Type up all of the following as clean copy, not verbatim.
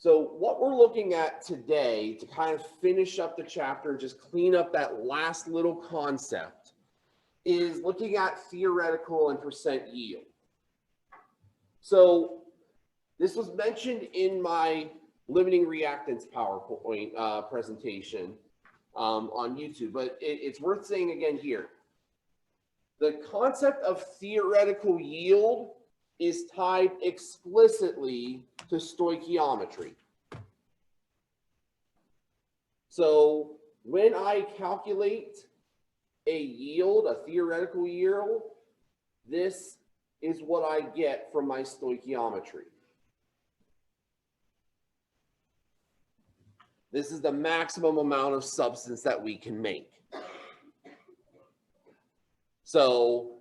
So what we're looking at today to kind of finish up the chapter and just clean up that last little concept is looking at theoretical and percent yield. So this was mentioned in my limiting reactants PowerPoint presentation on YouTube, but it's worth saying again here. The concept of theoretical yield is tied explicitly to stoichiometry. So when I calculate a yield, a theoretical yield, this is what I get from my stoichiometry. This is the maximum amount of substance that we can make. So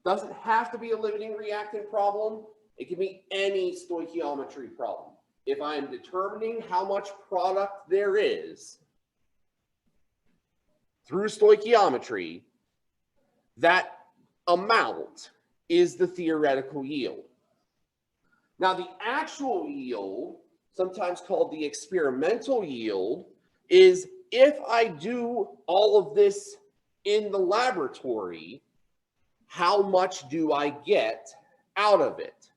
doesn't have to be a limiting reactant problem. It can be any stoichiometry problem. If I'm determining how much product there is through stoichiometry, that amount is the theoretical yield. Now, the actual yield, sometimes called the experimental yield, is if I do all of this in the laboratory, how much do I get out of it?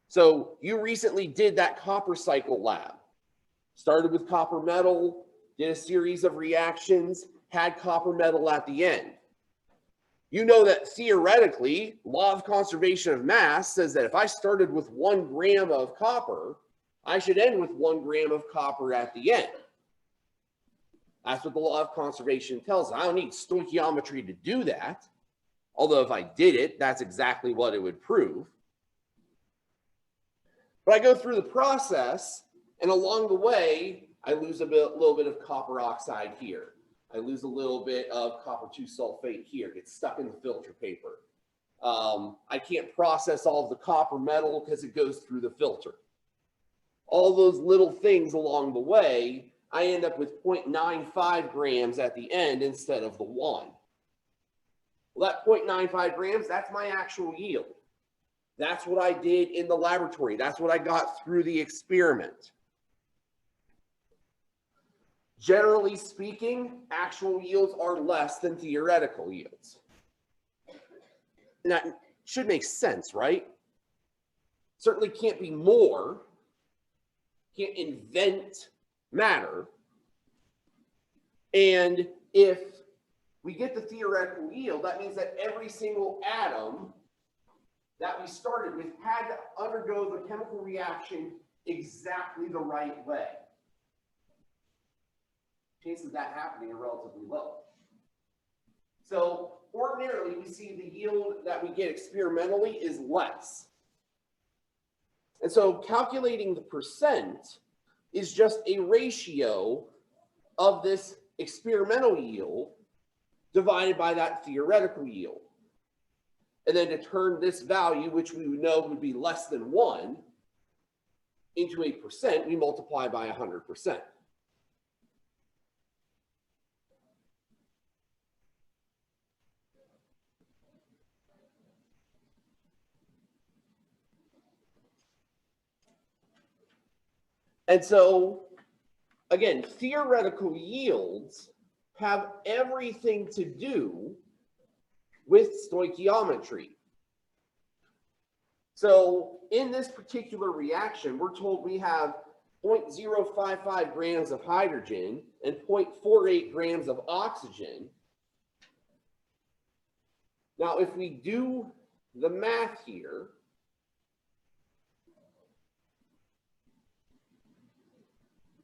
So you recently did that copper cycle lab. Started with copper metal, did a series of reactions, had copper metal at the end. You know that theoretically, law of conservation of mass says that if I started with 1 gram of copper, I should end with 1 gram of copper at the end. That's what the law of conservation tells us. I don't need stoichiometry to do that. Although if I did it, that's exactly what it would prove. But I go through the process, and along the way, I lose little bit of copper oxide here. I lose a little bit of copper 2 sulfate here. It gets stuck in the filter paper. I can't process all of the copper metal because it goes through the filter. All those little things along the way, I end up with 0.95 grams at the end instead of the 1. Well, that 0.95 grams, that's my actual yield. That's what I did in the laboratory. That's what I got through the experiment. Generally speaking, actual yields are less than theoretical yields. And that should make sense, right? Certainly can't be more. Can't invent matter. And if we get the theoretical yield, that means that every single atom that we started with had to undergo the chemical reaction exactly the right way. Chances of that happening are relatively low. So ordinarily, we see the yield that we get experimentally is less. And so calculating the percent is just a ratio of this experimental yield divided by that theoretical yield. And then to turn this value, which we would know would be less than 1, into a percent, we multiply by 100%. And so, again, theoretical yields have everything to do with stoichiometry. So in this particular reaction, we're told we have 0.055 grams of hydrogen and 0.48 grams of oxygen. Now, if we do the math here,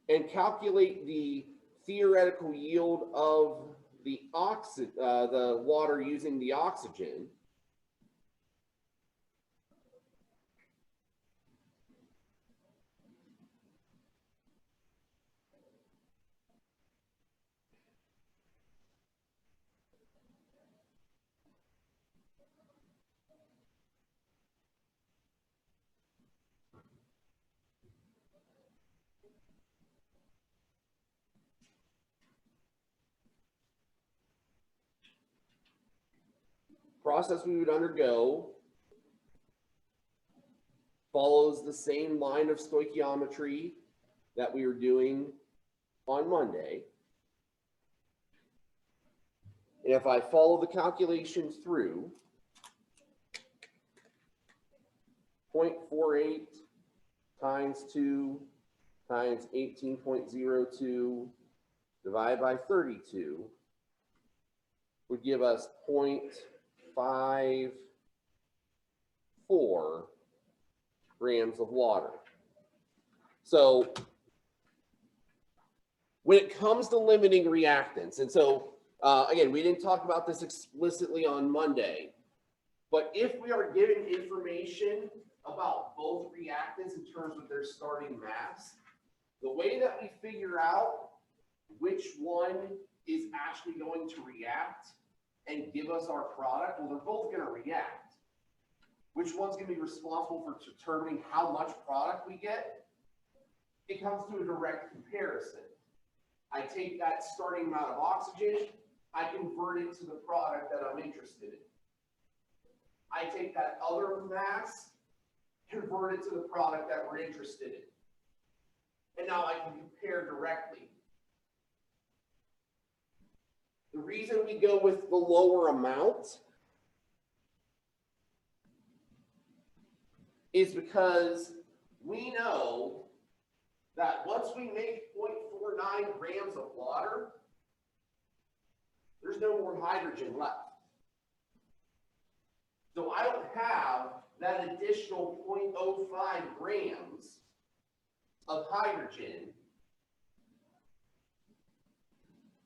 and calculate the theoretical yield of the water using the oxygen, process we would undergo follows the same line of stoichiometry that we were doing on Monday. And if I follow the calculations through, 0.48 times 2 times 18.02 divided by 32 would give us 0.54 grams of water. So when it comes to limiting reactants, and so again, we didn't talk about this explicitly on Monday, but if we are given information about both reactants in terms of their starting mass, the way that we figure out which one is actually going to react and give us our product, well, they're both going to react. Which one's going to be responsible for determining how much product we get? It comes to a direct comparison. I take that starting amount of oxygen, I convert it to the product that I'm interested in. I take that other mass, convert it to the product that we're interested in. And now I can compare directly. The reason we go with the lower amount is because we know that once we make 0.49 grams of water, there's no more hydrogen left. So I don't have that additional 0.05 grams of hydrogen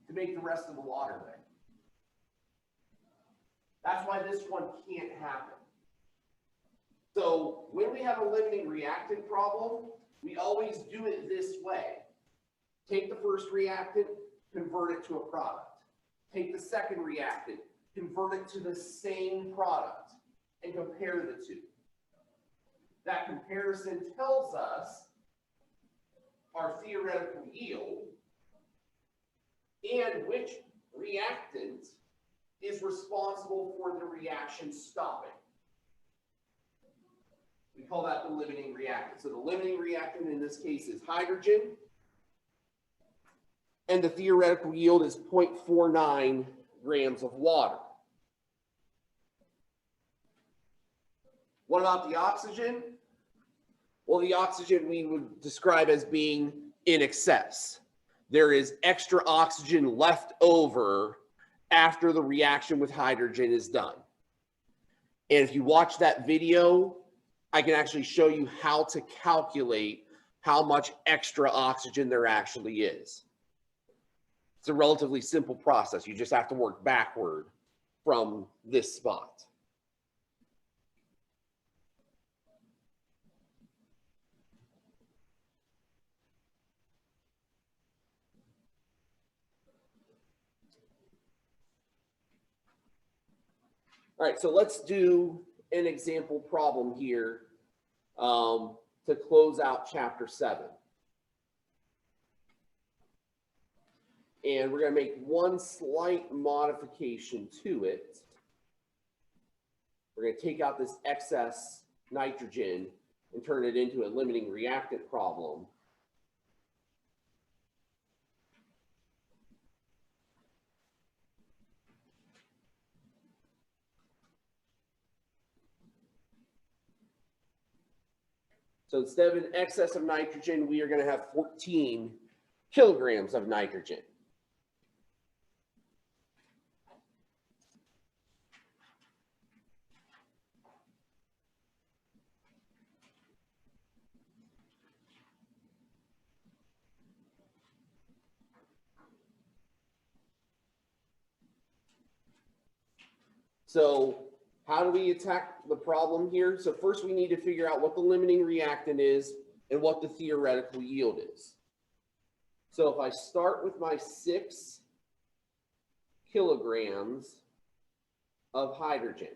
to make the rest of the water there. That's why this one can't happen. So when we have a limiting reactant problem, we always do it this way. Take the first reactant, convert it to a product. Take the second reactant, convert it to the same product, and compare the two. That comparison tells us our theoretical yield and which reactant is responsible for the reaction stopping. We call that the limiting reactant. So the limiting reactant in this case is hydrogen, and the theoretical yield is 0.49 grams of water. What about the oxygen? Well, the oxygen we would describe as being in excess. There is extra oxygen left over after the reaction with hydrogen is done. And if you watch that video, I can actually show you how to calculate how much extra oxygen there actually is. It's a relatively simple process. You just have to work backward from this spot. All right, so let's do an example problem here to close out chapter 7. And we're going to make one slight modification to it. We're going to take out this excess nitrogen and turn it into a limiting reactant problem. So instead of an excess of nitrogen, we are going to have 14 kilograms of nitrogen. So how do we attack the problem here? So first we need to figure out what the limiting reactant is and what the theoretical yield is. So if I start with my 6 kilograms of hydrogen.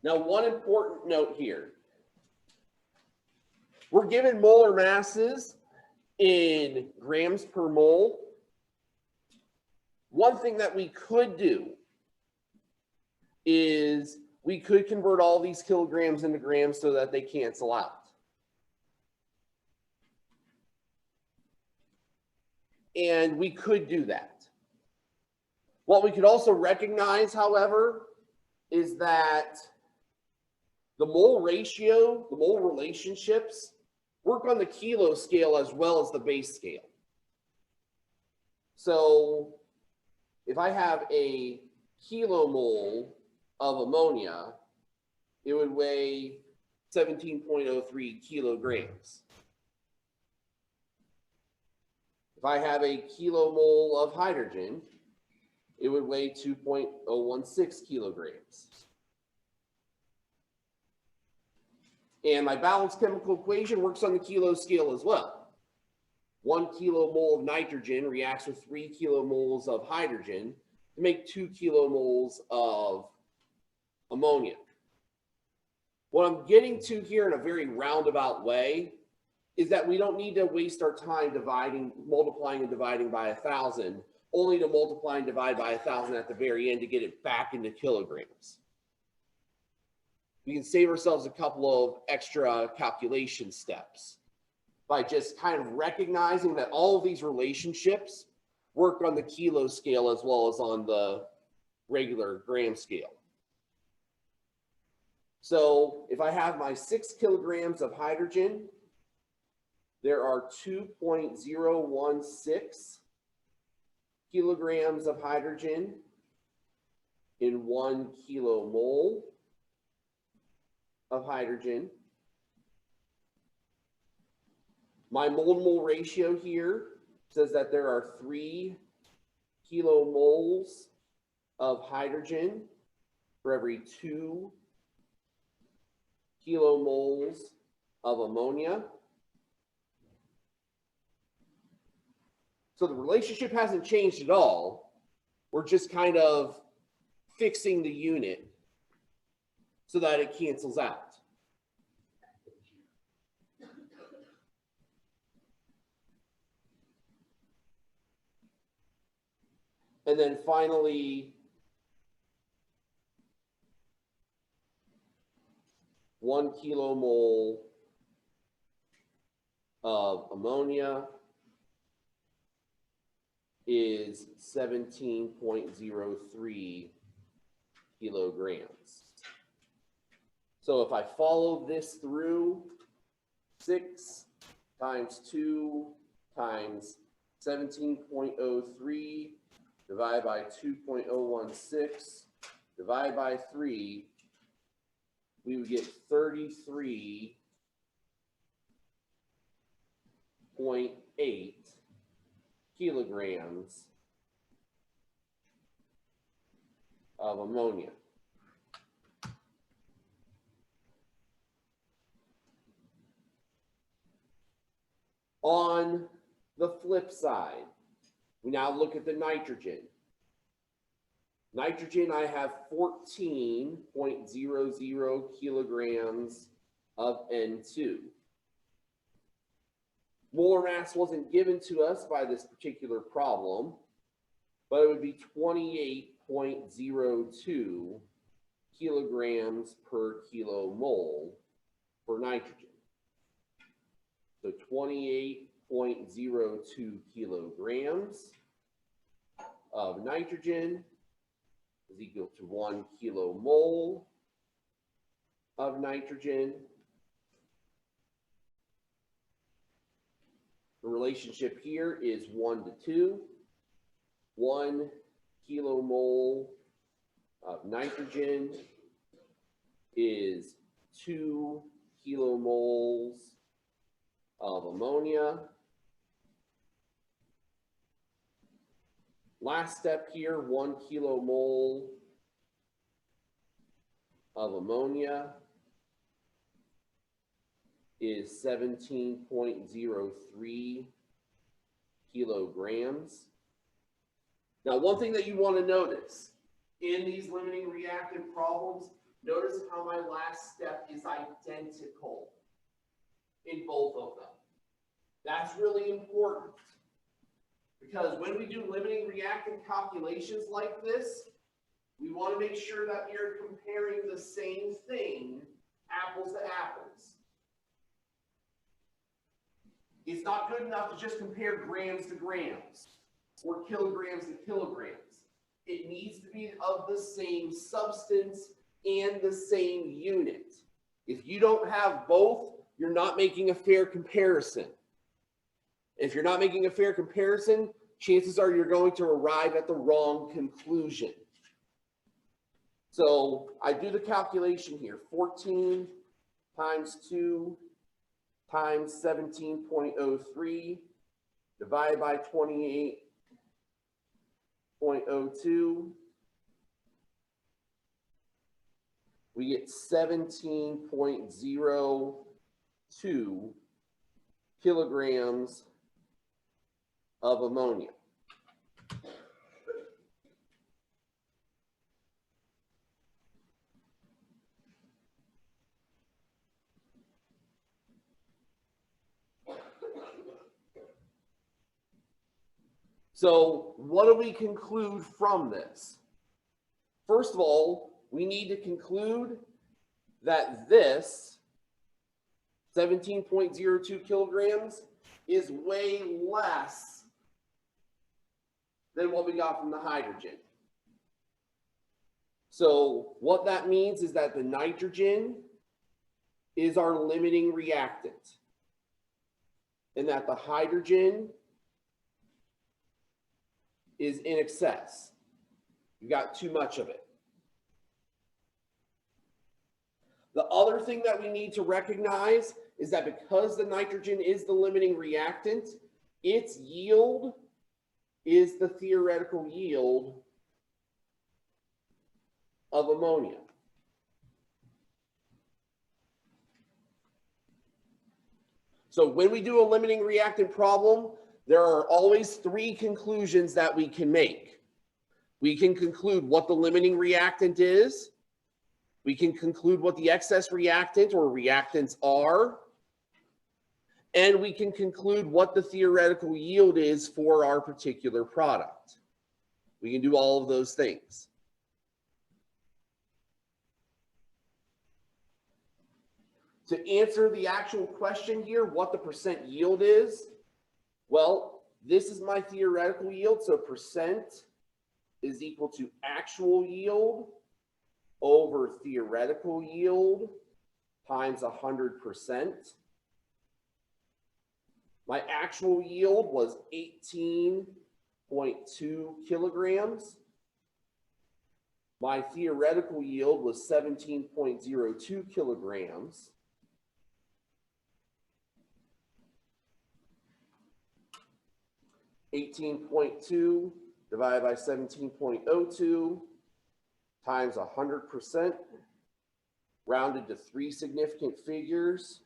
Now, one important note here. We're given molar masses in grams per mole. One thing that we could do is we could convert all these kilograms into grams so that they cancel out. And we could do that. What we could also recognize, however, is that the mole ratio, the mole relationships, work on the kilo scale as well as the base scale. So if I have a kilomole of ammonia, it would weigh 17.03 kilograms. If I have a kilomole of hydrogen, it would weigh 2.016 kilograms. And my balanced chemical equation works on the kilo scale as well. 1 kilomole of nitrogen reacts with 3 kilomoles of hydrogen to make 2 kilomoles of ammonia. What I'm getting to here in a very roundabout way is that we don't need to waste our time multiplying and dividing by 1,000, only to multiply and divide by 1,000 at the very end to get it back into kilograms. We can save ourselves a couple of extra calculation steps by just kind of recognizing that all of these relationships work on the kilo scale as well as on the regular gram scale. So if I have my 6 kilograms of hydrogen, there are 2.016 kilograms of hydrogen in 1 kilomole of hydrogen. My mole-to-mole ratio here says that there are 3 kilomoles of hydrogen for every 2 kilomoles of ammonia. So the relationship hasn't changed at all. We're just kind of fixing the unit so that it cancels out. And then finally, 1 kilomole of ammonia is 17.03 kilograms. So if I follow this through, 6 times 2 times 17.03 divided by 2.016 divided by 3, we would get 33.8 kilograms of ammonia. On the flip side, we now look at the nitrogen. Nitrogen, I have 14.00 kilograms of N2. Molar mass wasn't given to us by this particular problem, but it would be 28.02 kilograms per kilomole for nitrogen. So 28.02 kilograms of nitrogen is equal to 1 kilomole of nitrogen. The relationship here is 1 to 2. 1 kilomole of nitrogen is 2 kilomoles of ammonia. Last step here, 1 kilomole of ammonia is 17.03 kilograms. Now, one thing that you want to notice in these limiting reactant problems, notice how my last step is identical in both of them. That's really important because when we do limiting reactant calculations like this, We want to make sure that we are comparing the same thing, apples to apples. It's not good enough to just compare grams to grams or kilograms to kilograms. It needs to be of the same substance and the same unit. If you don't have both, you're not making a fair comparison. If you're not making a fair comparison, chances are you're going to arrive at the wrong conclusion. So I do the calculation here. 14 times 2 times 17.03 divided by 28.02. We get 17.02 kilograms of ammonia. So what do we conclude from this? First of all, we need to conclude that this 17.02 kilograms is way less than what we got from the hydrogen. So what that means is that the nitrogen is our limiting reactant, and that the hydrogen is in excess. You got too much of it. The other thing that we need to recognize is that because the nitrogen is the limiting reactant, its yield is the theoretical yield of ammonia. So when we do a limiting reactant problem, there are always three conclusions that we can make. We can conclude what the limiting reactant is. We can conclude what the excess reactant or reactants are. And we can conclude what the theoretical yield is for our particular product. We can do all of those things. To answer the actual question here, what the percent yield is, well, this is my theoretical yield, so percent is equal to actual yield over theoretical yield times 100%. My actual yield was 18.2 kilograms. My theoretical yield was 17.02 kilograms. $18.2 divided by 17.02 times 100%, rounded to 3 significant figures,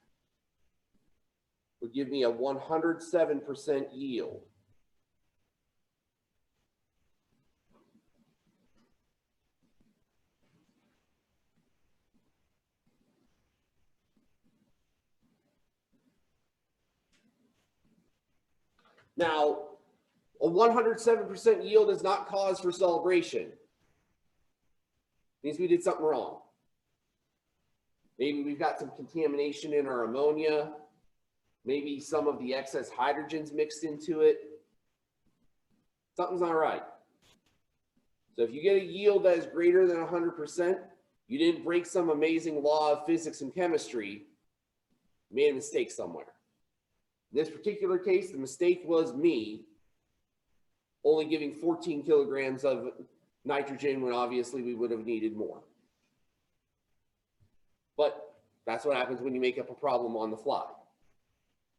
would give me a 107% yield. Now, a 107% yield is not cause for celebration. It means we did something wrong. Maybe we've got some contamination in our ammonia. Maybe some of the excess hydrogen's mixed into it. Something's not right. So if you get a yield that is greater than 100%, you didn't break some amazing law of physics and chemistry. You made a mistake somewhere. In this particular case, the mistake was me only giving 14 kilograms of nitrogen when obviously we would have needed more. But that's what happens when you make up a problem on the fly.